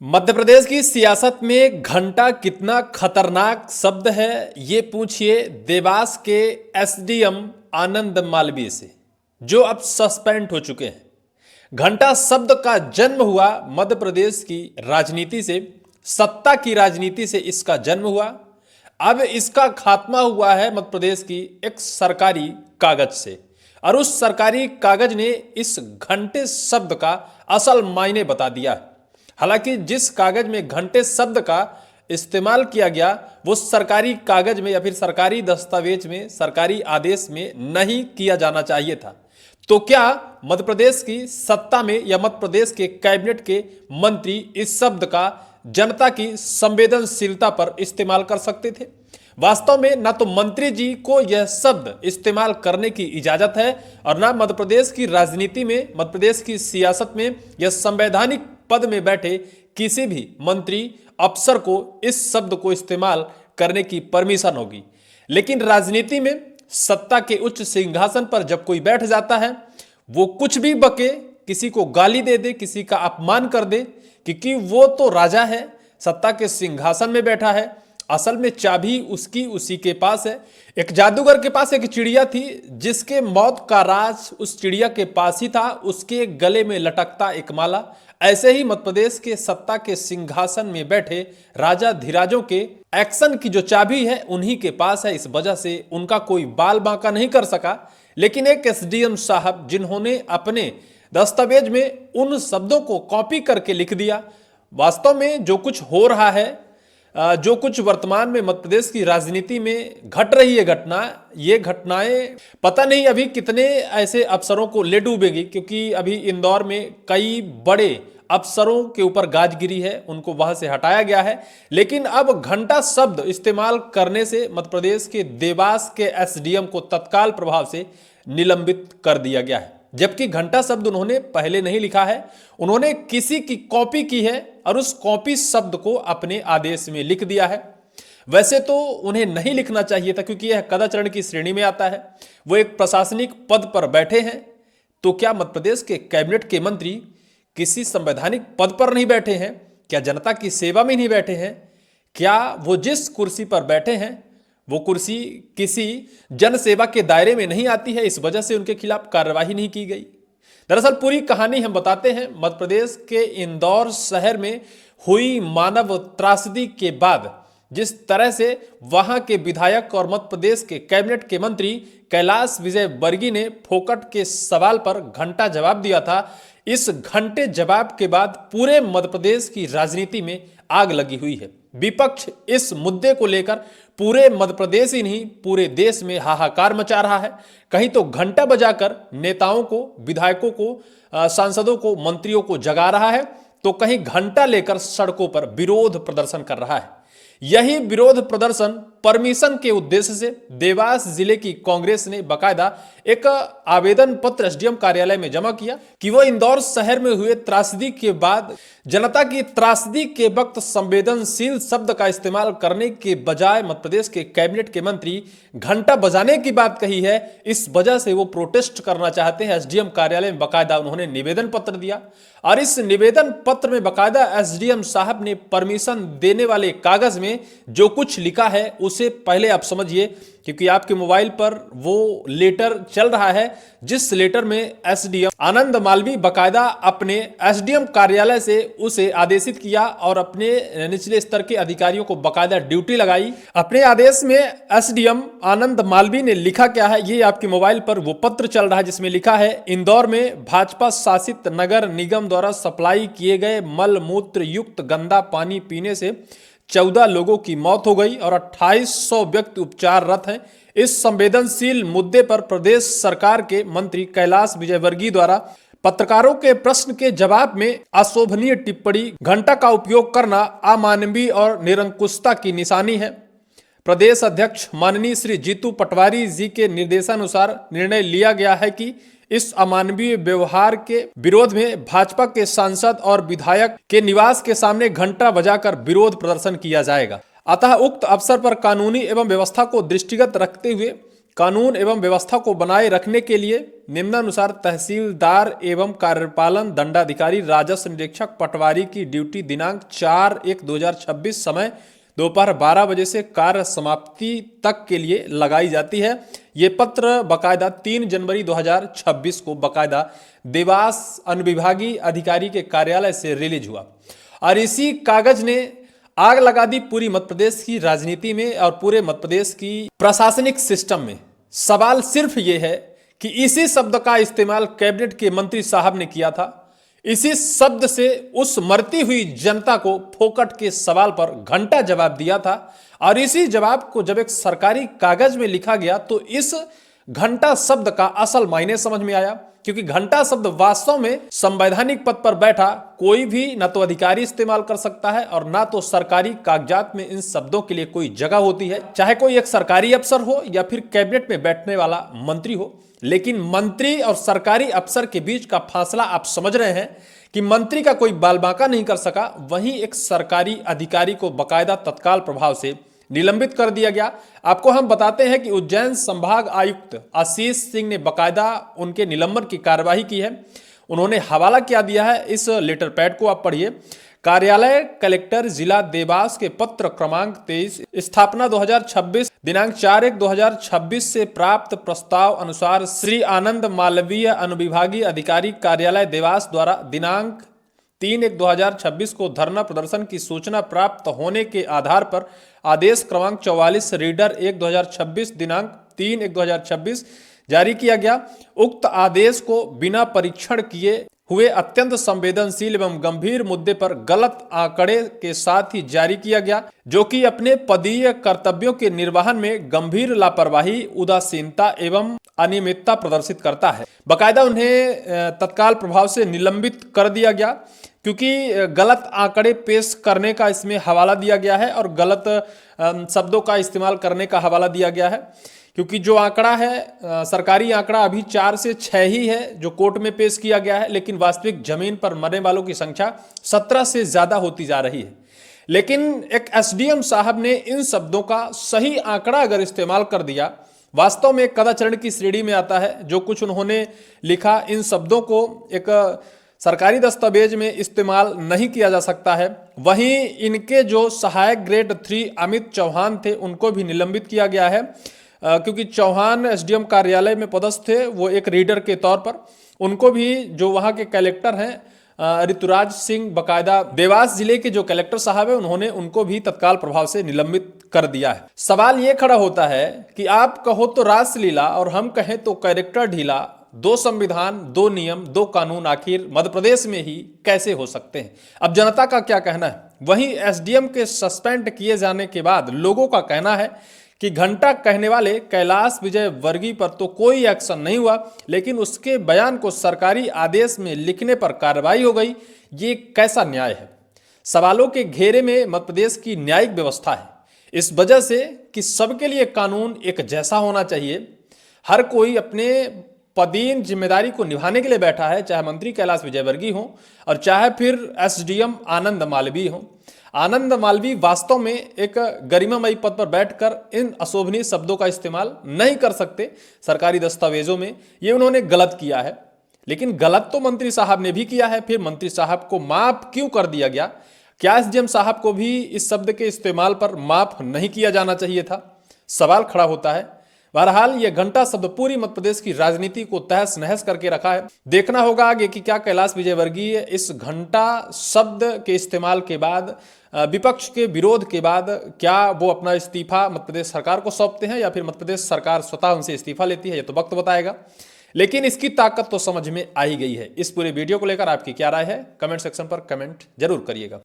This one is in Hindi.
मध्य प्रदेश की सियासत में घंटा कितना खतरनाक शब्द है, ये पूछिए देवास के एसडीएम आनंद मालवीय से, जो अब सस्पेंड हो चुके हैं। घंटा शब्द का जन्म हुआ मध्य प्रदेश की राजनीति से, सत्ता की राजनीति से इसका जन्म हुआ। अब इसका खात्मा हुआ है मध्य प्रदेश की एक सरकारी कागज से, और उस सरकारी कागज ने इस घंटे शब्द का असल मायने बता दिया है। हालांकि जिस कागज में घंटे शब्द का इस्तेमाल किया गया वो सरकारी कागज में या फिर सरकारी दस्तावेज में, सरकारी आदेश में नहीं किया जाना चाहिए था। तो क्या मध्य प्रदेश की सत्ता में या मध्य प्रदेश के कैबिनेट के मंत्री इस शब्द का जनता की संवेदनशीलता पर इस्तेमाल कर सकते थे? वास्तव में ना तो मंत्री जी को यह शब्द इस्तेमाल करने की इजाजत है और ना मध्य प्रदेश की राजनीति में, मध्य प्रदेश की सियासत में यह संवैधानिक पद में बैठे किसी भी मंत्री अफसर को इस शब्द को इस्तेमाल करने की परमिशन होगी। लेकिन राजनीति में सत्ता के उच्च सिंहासन पर जब कोई बैठ जाता है, वो कुछ भी बके, किसी को गाली दे दे, किसी का अपमान कर दे, क्योंकि वो तो राजा है, सत्ता के सिंहासन में बैठा है। असल में चाबी उसकी उसी के पास है। एक जादूगर के पास एक चिड़िया थी जिसके मौत का राज उस चिड़िया के पास ही था, उसके गले में लटकता एक माला। ऐसे ही मध्य प्रदेश के सत्ता के सिंहासन में बैठे राजा धीराजों के एक्शन की जो चाबी है उन्हीं के पास है। इस वजह से उनका कोई बाल बांका नहीं कर सका। लेकिन एक एसडीएम साहब जिन्होंने अपने दस्तावेज में उन शब्दों को कॉपी करके लिख दिया, वास्तव में जो कुछ हो रहा है, जो कुछ वर्तमान में मध्य प्रदेश की राजनीति में घट रही है घटना, ये घटनाएं पता नहीं अभी कितने ऐसे अफसरों को ले डूबेगी, क्योंकि अभी इंदौर में कई बड़े अफसरों के ऊपर गाज गिरी है, उनको वहां से हटाया गया है। लेकिन अब घंटा शब्द इस्तेमाल करने से मध्य प्रदेश के देवास के एसडीएम को तत्काल प्रभाव से निलंबित कर दिया गया है। जबकि घंटा शब्द उन्होंने पहले नहीं लिखा है, उन्होंने किसी की कॉपी की है और उस कॉपी शब्द को अपने आदेश में लिख दिया है। वैसे तो उन्हें नहीं लिखना चाहिए था, क्योंकि यह कदाचरण की श्रेणी में आता है। वो एक प्रशासनिक पद पर बैठे हैं, तो क्या मध्य प्रदेश के कैबिनेट के मंत्री किसी संवैधानिक पद पर नहीं बैठे हैं? क्या जनता की सेवा में नहीं बैठे हैं? क्या वो जिस कुर्सी पर बैठे हैं वो कुर्सी किसी जन सेवा के दायरे में नहीं आती है, इस वजह से उनके खिलाफ कार्रवाई नहीं की गई? दरअसल पूरी कहानी हम बताते हैं। मध्य प्रदेश के इंदौर शहर में हुई मानव त्रासदी के बाद जिस तरह से वहां के विधायक और मध्य प्रदेश के कैबिनेट के मंत्री कैलाश विजयवर्गीय ने फोकट के सवाल पर घंटा जवाब दिया था, इस घंटे जवाब के बाद पूरे मध्य प्रदेश की राजनीति में आग लगी हुई है। विपक्ष इस मुद्दे को लेकर पूरे मध्य प्रदेश ही नहीं पूरे देश में हाहाकार मचा रहा है। कहीं तो घंटा बजाकर नेताओं को, विधायकों को, सांसदों को, मंत्रियों को जगा रहा है, तो कहीं घंटा लेकर सड़कों पर विरोध प्रदर्शन कर रहा है। यही विरोध प्रदर्शन परमिशन के उद्देश्य से देवास जिले की कांग्रेस ने बकायदा एक आवेदन पत्र एसडीएम कार्यालय में जमा किया कि वो इंदौर शहर में हुए त्रासदी के बाद जनता की त्रासदी के वक्त संवेदनशील शब्द का इस्तेमाल करने के बजाय मध्य प्रदेश के कैबिनेट के मंत्री घंटा बजाने की बात कही है। इस वजह से वो प्रोटेस्ट करना चाहते हैं। एसडीएम कार्यालय में बकायदा उन्होंने निवेदन पत्र दिया और इस निवेदन पत्र में बकायदा एसडीएम साहब ने परमिशन देने वाले कागज में जो कुछ लिखा है उसे पहले आप समझिए, क्योंकि आपके मोबाइल पर वो लेटर चल रहा है जिस लेटर में एसडीएम आनंद मालवीय बकायदा अपने एसडीएम कार्यालय से उसे आदेशित किया और अपने निचले स्तर के अधिकारियों को बकायदा ड्यूटी लगाई। अपने आदेश में एसडीएम आनंद मालवीय ने लिखा क्या है, ये आपके मोबाइल पर वो पत्र चल रहा है जिसमें लिखा है, इंदौर में भाजपा शासित नगर निगम द्वारा सप्लाई किए गए मल मूत्र युक्त गंदा पानी पीने से 14 लोगों की मौत हो गई और 2800 व्यक्ति उपचाररत हैं। इस संवेदनशील मुद्दे पर प्रदेश सरकार के मंत्री कैलाश विजयवर्गीय द्वारा पत्रकारों के प्रश्न के जवाब में अशोभनीय टिप्पणी, घंटा का उपयोग करना अमानवीय और निरंकुशता की निशानी है। प्रदेश अध्यक्ष माननीय श्री जीतू पटवारी जी के निर्देशानुसार निर्णय लिया गया है कि इस अमानवीय व्यवहार के विरोध में भाजपा के सांसद और विधायक के निवास के सामने घंटा बजाकर विरोध प्रदर्शन किया जाएगा। अतः उक्त अवसर पर कानूनी एवं व्यवस्था को दृष्टिगत रखते हुए कानून एवं व्यवस्था को बनाए रखने के लिए निम्नानुसार तहसीलदार एवं कार्यपालन दंडाधिकारी, राजस्व निरीक्षक, पटवारी की ड्यूटी दिनांक 4/1/2026 समय दोपहर 12 बजे से कार्य समाप्ति तक के लिए लगाई जाती है। ये पत्र बकायदा 3 जनवरी 2026 को बकायदा देवास अनुविभागीय अधिकारी के कार्यालय से रिलीज हुआ और इसी कागज ने आग लगा दी पूरी मध्य प्रदेश की राजनीति में और पूरे मध्य प्रदेश की प्रशासनिक सिस्टम में। सवाल सिर्फ ये है कि इसी शब्द का इस्तेमाल कैबिनेट के मंत्री साहब ने किया था। इसी शब्द से उस मरती हुई जनता को फोकट के सवाल पर घंटा जवाब दिया था और इसी जवाब को जब एक सरकारी कागज में लिखा गया तो इस घंटा शब्द का असल मायने समझ में आया, क्योंकि घंटा शब्द वास्तव में संवैधानिक पद पर बैठा कोई भी न तो अधिकारी इस्तेमाल कर सकता है और ना तो सरकारी कागजात में इन शब्दों के लिए कोई जगह होती है, चाहे कोई एक सरकारी अफसर हो या फिर कैबिनेट में बैठने वाला मंत्री हो। लेकिन मंत्री और सरकारी अफसर के बीच का फासला आप समझ रहे हैं कि मंत्री का कोई बालबांका नहीं कर सका, वहीं एक सरकारी अधिकारी को बकायदा तत्काल प्रभाव से निलंबित कर दिया गया। आपको हम बताते हैं कि उज्जैन संभाग आयुक्त आशीष सिंह ने बकायदा उनके निलंबन की कार्यवाही की है। उन्होंने हवाला क्या दिया है, इस लेटर पैड को आप पढ़िए। कार्यालय कलेक्टर जिला देवास के पत्र क्रमांक 23 स्थापना 2026 दिनांक 4/1/2026 से प्राप्त प्रस्ताव अनुसार श्री आनंद मालवीय अनुविभागीय अधिकारी कार्यालय देवास द्वारा दिनांक 3/1/2026 को धरना प्रदर्शन की सूचना प्राप्त होने के आधार पर आदेश क्रमांक 44 रीडर 1/2026 दिनांक 3/1/2026 जारी किया गया। उक्त आदेश को बिना परीक्षण किए हुए अत्यंत संवेदनशील एवं गंभीर मुद्दे पर गलत आंकड़े के साथ ही जारी किया गया, जो कि अपने पदीय कर्तव्यों के निर्वहन में गंभीर लापरवाही, उदासीनता एवं अनियमितता प्रदर्शित करता है। बकायदा उन्हें तत्काल प्रभाव से निलंबित कर दिया गया, क्योंकि गलत आंकड़े पेश करने का इसमें हवाला दिया गया है और गलत शब्दों का इस्तेमाल करने का हवाला दिया गया है। क्योंकि जो आंकड़ा है सरकारी आंकड़ा अभी 4 से 6 ही है जो कोर्ट में पेश किया गया है, लेकिन वास्तविक जमीन पर मरने वालों की संख्या 17 से ज्यादा होती जा रही है। लेकिन एक एसडीएम साहब ने इन शब्दों का सही आंकड़ा अगर इस्तेमाल कर दिया, वास्तव में कदाचरण की श्रेणी में आता है। जो कुछ उन्होंने लिखा, इन शब्दों को एक सरकारी दस्तावेज में इस्तेमाल नहीं किया जा सकता है। वहीं इनके जो सहायक ग्रेड 3 अमित चौहान थे, उनको भी निलंबित किया गया है, क्योंकि चौहान एसडीएम कार्यालय में पदस्थ थे, वो एक रीडर के तौर पर। उनको भी जो वहाँ के कलेक्टर हैं ऋतुराज सिंह, बकायदा देवास जिले के जो कलेक्टर साहब है, उन्होंने उनको भी तत्काल प्रभाव से निलंबित कर दिया है। सवाल ये खड़ा होता है कि आप कहो तो रासलीला और हम कहें तो कैरेक्टर ढीला, 2 संविधान, 2 नियम, 2 कानून आखिर मध्य प्रदेश में ही कैसे हो सकते हैं? अब जनता का क्या कहना है? वहीं एसडीएम के सस्पेंड किए जाने के बाद लोगों का कहना है कि घंटा कहने वाले कैलाश विजय वर्गीय पर तो कोई एक्शन नहीं हुआ, लेकिन उसके बयान को सरकारी आदेश में लिखने पर कार्रवाई हो गई। ये कैसा न्याय है? सवालों के घेरे में मध्य प्रदेश की न्यायिक व्यवस्था है, इस वजह से कि सबके लिए कानून एक जैसा होना चाहिए। हर कोई अपने पदीन जिम्मेदारी को निभाने के लिए बैठा है, चाहे मंत्री कैलाश विजयवर्गीय हो और चाहे फिर एसडीएम आनंद मालवीय हो। आनंद मालवीय वास्तव में एक गरिमामयी पद पर बैठकर इन अशोभनीय शब्दों का इस्तेमाल नहीं कर सकते सरकारी दस्तावेजों में। ये उन्होंने गलत किया है, लेकिन गलत तो मंत्री साहब ने भी किया है। फिर मंत्री साहब को माफ क्यों कर दिया गया? क्या एसडीएम साहब को भी इस शब्द के इस्तेमाल पर माफ नहीं किया जाना चाहिए था? सवाल खड़ा होता है। बहरहाल यह घंटा शब्द पूरी मध्य प्रदेश की राजनीति को तहस नहस करके रखा है। देखना होगा आगे कि क्या कैलाश विजयवर्गीय इस घंटा शब्द के इस्तेमाल के बाद, विपक्ष के विरोध के बाद, क्या वो अपना इस्तीफा मध्य प्रदेश सरकार को सौंपते हैं या फिर मध्य प्रदेश सरकार स्वतः उनसे इस्तीफा लेती है? ये तो वक्त बताएगा। लेकिन इसकी ताकत तो समझ में आ ही गई है। इस पूरे वीडियो को लेकर आपकी क्या राय है? कमेंट सेक्शन पर कमेंट जरूर करिएगा।